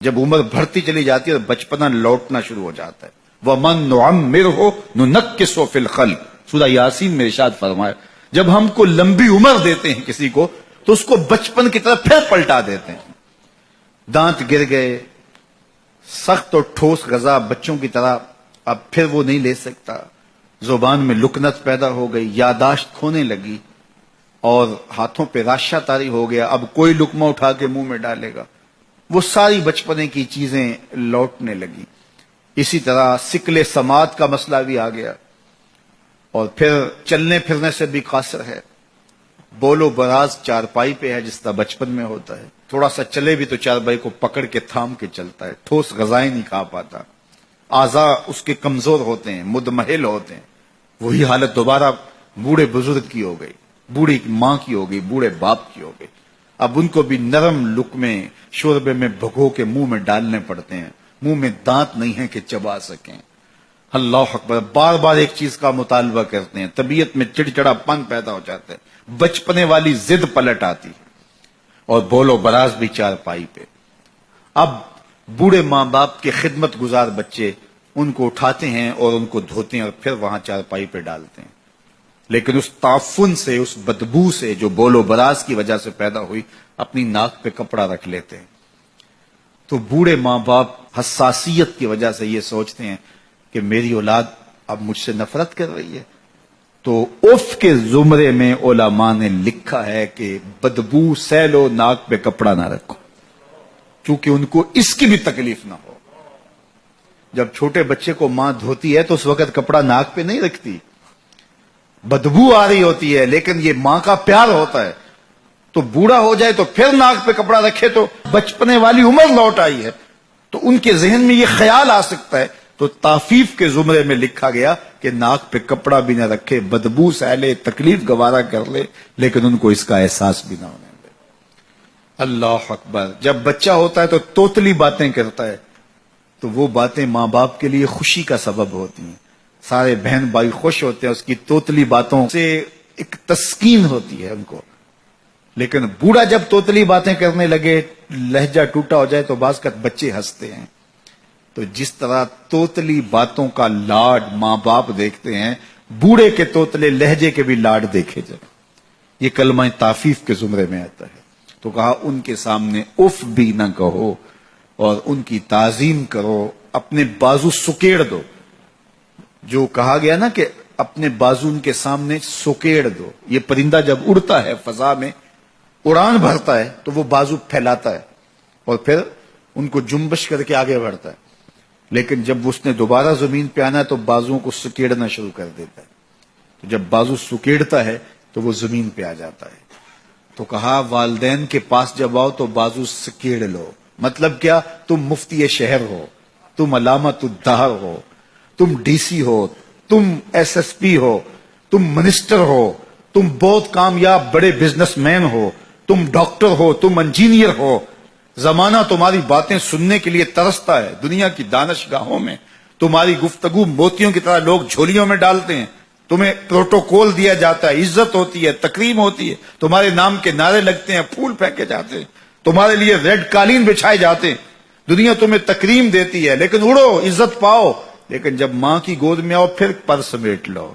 جب عمر بڑھتی چلی جاتی ہے تو بچپنا لوٹنا شروع ہو جاتا ہے. وَمَن نُعَمِّرْهُ نُنَكِّسُهُ فِي الْخَلْقِ. سورہ یاسین میں ارشاد فرمایا جب ہم کو لمبی عمر دیتے ہیں کسی کو تو اس کو بچپن کی طرف پھر پلٹا دیتے ہیں. دانت گر گئے، سخت اور ٹھوس غذا بچوں کی طرح اب پھر وہ نہیں لے سکتا، زبان میں لکنت پیدا ہو گئی، یاداشت کھونے لگی اور ہاتھوں پہ راشہ طاری ہو گیا، اب کوئی لقمہ اٹھا کے منہ میں ڈالے گا. وہ ساری بچپنے کی چیزیں لوٹنے لگی. اسی طرح سکل سماعت کا مسئلہ بھی آ گیا اور پھر چلنے پھرنے سے بھی قاصر ہے. بول و براز چارپائی پہ ہے جس طرح بچپن میں ہوتا ہے، تھوڑا سا چلے بھی تو چارپائی کو پکڑ کے تھام کے چلتا ہے، ٹھوس غذائیں نہیں کھا پاتا، اعضاء اس کے کمزور ہوتے ہیں، مدمحل ہوتے ہیں. وہی حالت دوبارہ بوڑھے بزرگ کی ہو گئی، بوڑھی ماں کی ہو گئی، بوڑھے باپ کی ہو گئی. اب ان کو بھی نرم لقمے شوربے میں بھگو کے منہ میں ڈالنے پڑتے ہیں، منہ میں دانت نہیں ہے کہ چبا سکیں. اللہ اکبر. بار بار ایک چیز کا مطالبہ کرتے ہیں، طبیعت میں چڑچڑا پن پیدا ہو جاتا ہے، بچپنے والی ضد پلٹ آتی اور بول و براز بھی چارپائی پہ. اب بوڑھے ماں باپ کے خدمت گزار بچے ان کو اٹھاتے ہیں اور ان کو دھوتے ہیں اور پھر وہاں چارپائی پہ ڈالتے ہیں. لیکن اس تعفن سے، اس بدبو سے جو بول و براز کی وجہ سے پیدا ہوئی، اپنی ناک پہ کپڑا رکھ لیتے ہیں. تو بوڑھے ماں باپ حساسیت کی وجہ سے یہ سوچتے ہیں کہ میری اولاد اب مجھ سے نفرت کر رہی ہے. تو اف کے زمرے میں علماء نے لکھا ہے کہ بدبو سہ لو، ناک پہ کپڑا نہ رکھو، کیونکہ ان کو اس کی بھی تکلیف نہ ہو. جب چھوٹے بچے کو ماں دھوتی ہے تو اس وقت کپڑا ناک پہ نہیں رکھتی، بدبو آ رہی ہوتی ہے، لیکن یہ ماں کا پیار ہوتا ہے. تو بوڑھا ہو جائے تو پھر ناک پہ کپڑا رکھے تو بچپنے والی عمر لوٹ آئی ہے، تو ان کے ذہن میں یہ خیال آ سکتا ہے. تو تافیف کے زمرے میں لکھا گیا کہ ناک پہ کپڑا بھی نہ رکھے، بدبو سہ لے، تکلیف گوارا کر لے، لیکن ان کو اس کا احساس بھی نہ ہونے دے. اللہ اکبر. جب بچہ ہوتا ہے تو توتلی باتیں کرتا ہے، تو وہ باتیں ماں باپ کے لیے خوشی کا سبب ہوتی ہیں. سارے بہن بھائی خوش ہوتے ہیں، اس کی توتلی باتوں سے ایک تسکین ہوتی ہے ان کو. لیکن بوڑھا جب توتلی باتیں کرنے لگے، لہجہ ٹوٹا ہو جائے تو بعض کا بچے ہنستے ہیں. تو جس طرح توتلی باتوں کا لاڈ ماں باپ دیکھتے ہیں، بوڑھے کے توتلے لہجے کے بھی لاڈ دیکھے جائیں. یہ کلمہ تافیف کے زمرے میں آتا ہے. تو کہا ان کے سامنے اف بھی نہ کہو اور ان کی تعظیم کرو، اپنے بازو سکیڑ دو. جو کہا گیا نا کہ اپنے بازو ان کے سامنے سکیڑ دو. یہ پرندہ جب اڑتا ہے فضا میں، اڑان بھرتا ہے تو وہ بازو پھیلاتا ہے اور پھر ان کو جنبش کر کے آگے بڑھتا ہے. لیکن جب اس نے دوبارہ زمین پہ آنا ہے تو بازوؤں کو سکیڑنا شروع کر دیتا ہے. تو جب بازو سکیڑتا ہے تو وہ زمین پہ آ جاتا ہے. تو کہا والدین کے پاس جب آؤ تو بازو سکیڑ لو. مطلب کیا؟ تم مفتی شہر ہو، تم علامت الدہر ہو، تم ڈی سی ہو، تم ایس ایس پی ہو، تم منسٹر ہو، تم بہت کامیاب بڑے بزنس مین ہو، تم ڈاکٹر ہو، تم انجینئر ہو. زمانہ تمہاری باتیں سننے کے لیے ترستا ہے. دنیا کی دانش گاہوں میں تمہاری گفتگو موتیوں کی طرح لوگ جھولیوں میں ڈالتے ہیں. تمہیں پروٹوکول دیا جاتا ہے، عزت ہوتی ہے، تکریم ہوتی ہے، تمہارے نام کے نعرے لگتے ہیں، پھول پھینکے جاتے ہیں، تمہارے لیے ریڈ قالین بچھائے جاتے ہیں. دنیا تمہیں تکریم دیتی ہے، لیکن اڑو، عزت پاؤ. لیکن جب ماں کی گود میں آؤ پھر پر سمیٹ لو.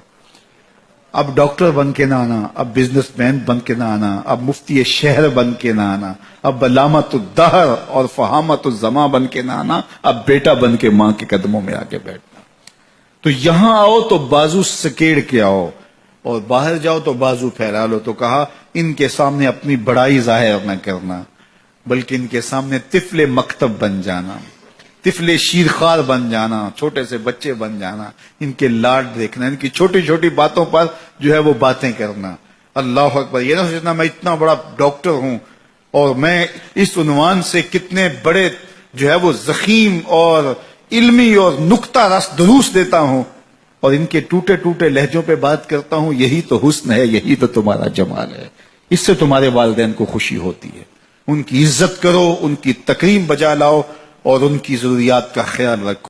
اب ڈاکٹر بن کے نہ آنا، اب بزنس مین بن کے نہ آنا، اب مفتی شہر بن کے نہ آنا، اب علامت الدہر اور فہامت الزماں بن کے نہ آنا، اب بیٹا بن کے ماں کے قدموں میں آ کے بیٹھنا. تو یہاں آؤ تو بازو سکیڑ کے آؤ اور باہر جاؤ تو بازو پھیلا لو. تو کہا ان کے سامنے اپنی بڑائی ظاہر نہ کرنا، بلکہ ان کے سامنے طفل مکتب بن جانا، طفل شیرخوار بن جانا، چھوٹے سے بچے بن جانا، ان کے لاڈ دیکھنا، ان کی چھوٹی چھوٹی باتوں پر جو ہے وہ باتیں کرنا. اللہ اکبر. یہ نہ سوچنا میں اتنا بڑا ڈاکٹر ہوں اور میں اس عنوان سے کتنے بڑے جو ہے وہ زخیم اور علمی اور نکتہ رس دروس دیتا ہوں اور ان کے ٹوٹے ٹوٹے لہجوں پہ بات کرتا ہوں. یہی تو حسن ہے، یہی تو تمہارا جمال ہے. اس سے تمہارے والدین کو خوشی ہوتی ہے. ان کی عزت کرو، ان کی تکریم بجا لاؤ اور ان کی ضروریات کا خیال رکھو.